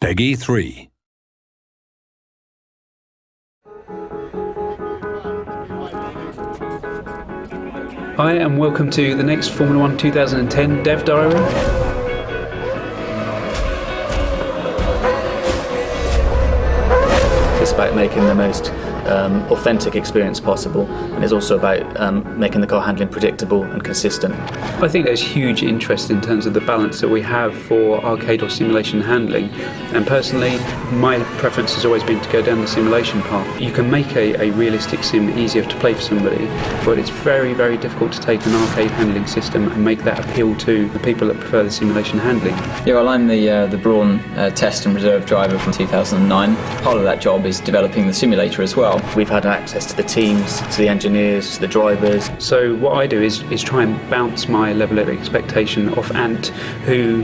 Peggy 3. Hi and welcome to the next Formula 1 2010 Dev Diary. It's about making the most authentic experience possible, and it's also about making the car handling predictable and consistent. I think there's huge interest in terms of the balance that we have for arcade or simulation handling, and personally my preference has always been to go down the simulation path. You can make a realistic sim easier to play for somebody, but it's very, very difficult to take an arcade handling system and make that appeal to the people that prefer the simulation handling. Yeah, well, I'm the Brawn test and reserve driver from 2009. Part of that job is developing the simulator as well. We've had access to the teams, to the engineers, to the drivers. So what I do is try and bounce my level of expectation off Ant, who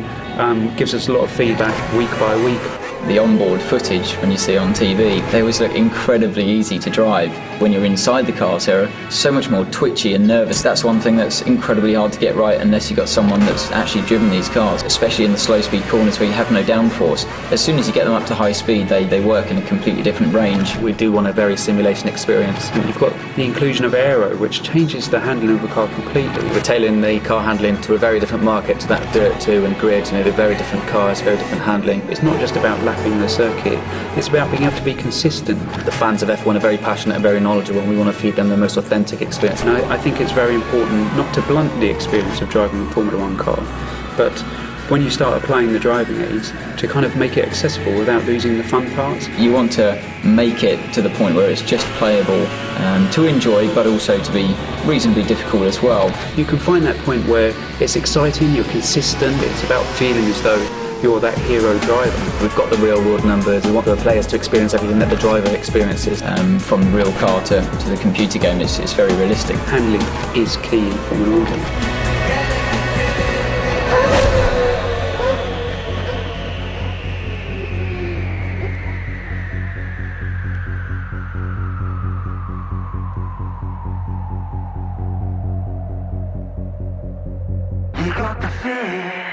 gives us a lot of feedback week by week. The onboard footage, when you see on TV, they always look incredibly easy to drive. When you're inside the cars, they're so much more twitchy and nervous. That's one thing that's incredibly hard to get right unless you've got someone that's actually driven these cars, especially in the slow speed corners where you have no downforce. As soon as you get them up to high speed, they work in a completely different range. We do want a very simulation experience. You've got the inclusion of aero, which changes the handling of the car completely. We're tailoring the car handling to a very different market, to that Dirt 2 and Grid. They're very different cars, very different handling. It's not just about lapping the circuit, it's about being able to be consistent. The fans of F1 are very passionate and very knowledgeable, and we want to feed them the most authentic experience. And I think it's very important not to blunt the experience of driving a Formula 1 car, but when you start applying the driving aids, to kind of make it accessible without losing the fun parts. You want to make it to the point where it's just playable to enjoy, but also to be reasonably difficult as well. You can find that point where it's exciting, you're consistent, it's about feeling as though you're that hero driver. We've got the real world numbers. We want the players to experience everything that the driver experiences. From the real car to the computer game, it's very realistic. Handling is key in Formula 1. You got the fear.